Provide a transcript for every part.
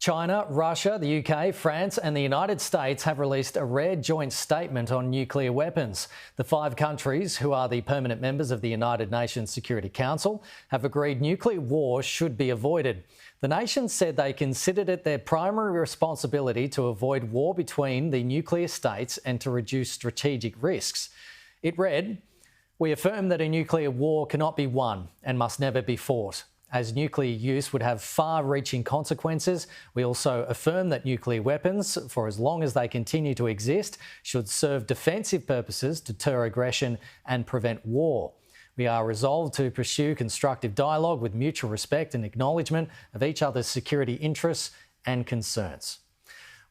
China, Russia, the UK, France and the United States have released a rare joint statement on nuclear weapons. The 5 countries, who are the permanent members of the United Nations Security Council, have agreed nuclear war should be avoided. The nations said they considered it their primary responsibility to avoid war between the nuclear states and to reduce strategic risks. It read, "We affirm that a nuclear war cannot be won and must never be fought. As nuclear use would have far-reaching consequences, we also affirm that nuclear weapons, for as long as they continue to exist, should serve defensive purposes, deter aggression and prevent war. We are resolved to pursue constructive dialogue with mutual respect and acknowledgement of each other's security interests and concerns."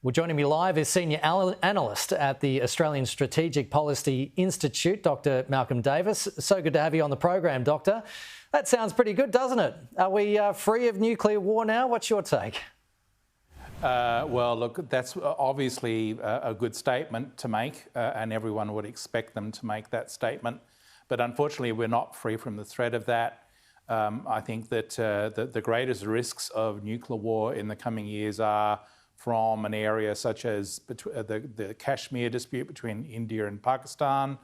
Well, joining me live is Senior Analyst at the Australian Strategic Policy Institute, Dr Malcolm Davis. So good to have you on the program, Doctor. That sounds pretty good, doesn't it? Are we free of nuclear war now? What's your take? Well, look, that's obviously a good statement to make, and everyone would expect them to make that statement. But unfortunately, we're not free from the threat of that. I think that the greatest risks of nuclear war in the coming years are from an area such as the Kashmir dispute between India and Pakistan,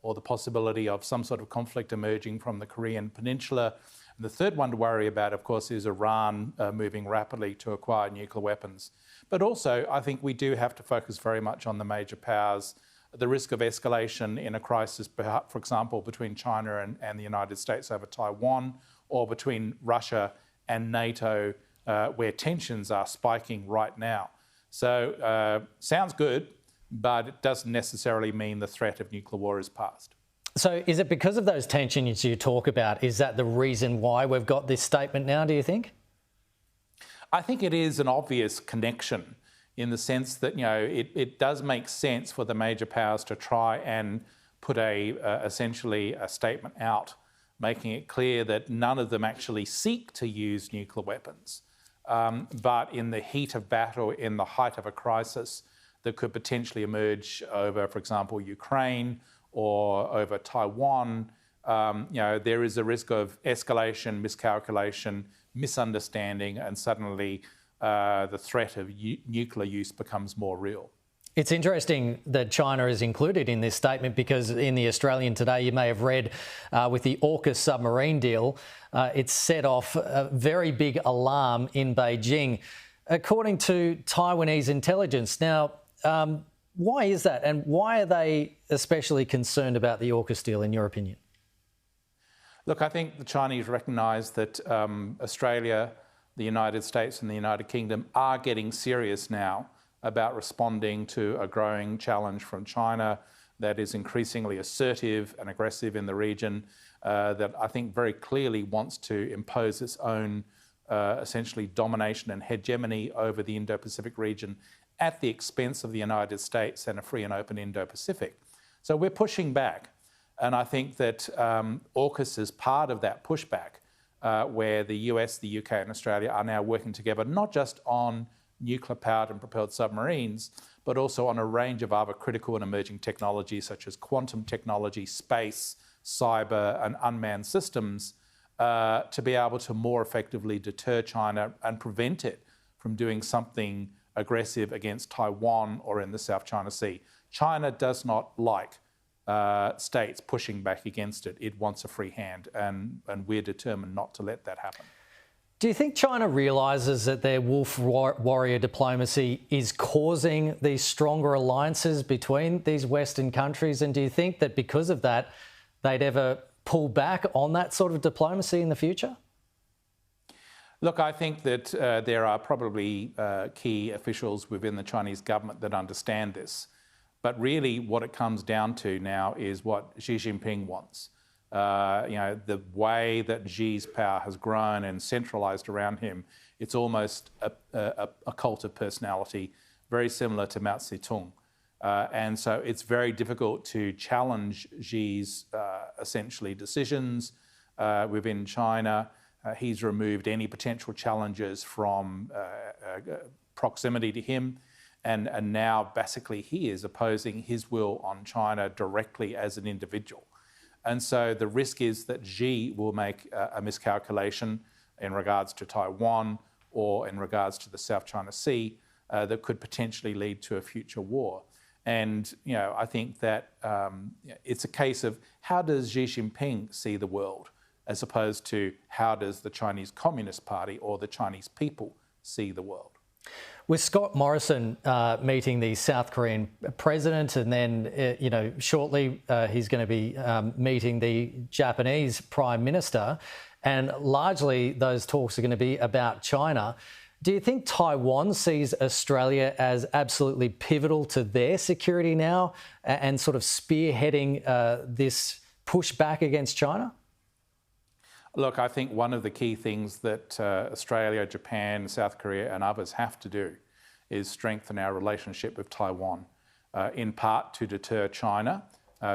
or the possibility of some sort of conflict emerging from the Korean Peninsula. And the third one to worry about, of course, is Iran moving rapidly to acquire nuclear weapons. But also, I think we do have to focus very much on the major powers. The risk of escalation in a crisis, for example, between China and the United States over Taiwan, or between Russia and NATO, where tensions are spiking right now. So, sounds good, but it doesn't necessarily mean the threat of nuclear war is past. So is it because of those tensions you talk about, is that the reason why we've got this statement now, do you think? I think it is an obvious connection in the sense that, you know, it does make sense for the major powers to try and put essentially a statement out, making it clear that none of them actually seek to use nuclear weapons. But in the heat of battle, in the height of a crisis that could potentially emerge over, for example, Ukraine or over Taiwan, there is a risk of escalation, miscalculation, misunderstanding, and suddenly the threat of nuclear use becomes more real. It's interesting that China is included in this statement because in the Australian today, you may have read with the AUKUS submarine deal, it set off a very big alarm in Beijing, according to Taiwanese intelligence. Now, why is that, and why are they especially concerned about the AUKUS deal, in your opinion? Look, I think the Chinese recognise that Australia, the United States and the United Kingdom are getting serious now about responding to a growing challenge from China that is increasingly assertive and aggressive in the region, that I think very clearly wants to impose its own essentially domination and hegemony over the Indo-Pacific region at the expense of the United States and a free and open Indo-Pacific. So we're pushing back. And I think that AUKUS is part of that pushback, where the US, the UK and Australia are now working together, not just on nuclear-powered and propelled submarines, but also on a range of other critical and emerging technologies such as quantum technology, space, cyber and unmanned systems, to be able to more effectively deter China and prevent it from doing something aggressive against Taiwan or in the South China Sea. China does not like states pushing back against it. It wants a free hand, and we're determined not to let that happen. Do you think China realises that their wolf warrior diplomacy is causing these stronger alliances between these Western countries? And do you think that because of that, they'd ever pull back on that sort of diplomacy in the future? Look, I think that there are probably key officials within the Chinese government that understand this. But really what it comes down to now is what Xi Jinping wants. The way that Xi's power has grown and centralised around him, it's almost a cult of personality, very similar to Mao Zedong. And so it's very difficult to challenge Xi's essentially decisions within China. He's removed any potential challenges from proximity to him. And now basically he is opposing his will on China directly as an individual. And so the risk is that Xi will make a miscalculation in regards to Taiwan or in regards to the South China Sea that could potentially lead to a future war. And I think that it's a case of how does Xi Jinping see the world, as opposed to how does the Chinese Communist Party or the Chinese people see the world. With Scott Morrison meeting the South Korean president, and then shortly he's going to be meeting the Japanese Prime Minister, and largely those talks are going to be about China. Do you think Taiwan sees Australia as absolutely pivotal to their security now and sort of spearheading this pushback against China? Look, I think one of the key things that Australia, Japan, South Korea and others have to do is strengthen our relationship with Taiwan, in part to deter China,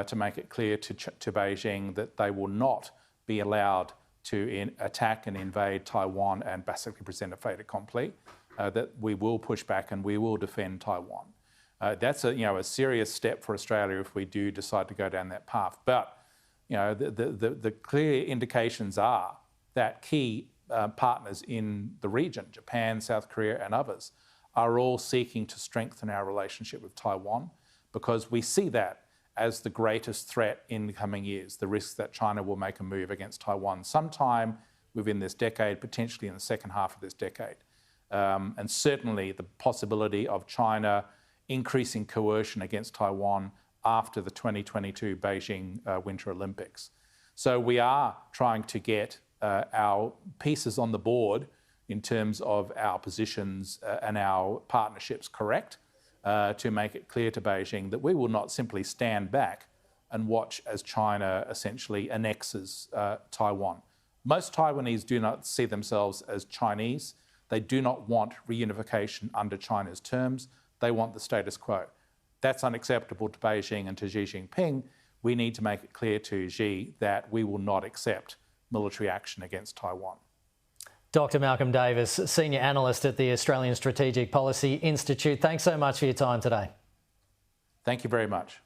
to make it clear to Beijing that they will not be allowed to attack and invade Taiwan and basically present a fait accompli, that we will push back and we will defend Taiwan. That's a serious step for Australia if we do decide to go down that path. But the clear indications are that key partners in the region, Japan, South Korea and others, are all seeking to strengthen our relationship with Taiwan, because we see that as the greatest threat in the coming years, the risk that China will make a move against Taiwan sometime within this decade, potentially in the second half of this decade. And certainly the possibility of China increasing coercion against Taiwan after the 2022 Beijing Winter Olympics. So we are trying to get our pieces on the board in terms of our positions and our partnerships correct, to make it clear to Beijing that we will not simply stand back and watch as China essentially annexes Taiwan. Most Taiwanese do not see themselves as Chinese. They do not want reunification under China's terms. They want the status quo. That's unacceptable to Beijing and to Xi Jinping. We need to make it clear to Xi that we will not accept military action against Taiwan. Dr. Malcolm Davis, Senior Analyst at the Australian Strategic Policy Institute. Thanks so much for your time today. Thank you very much.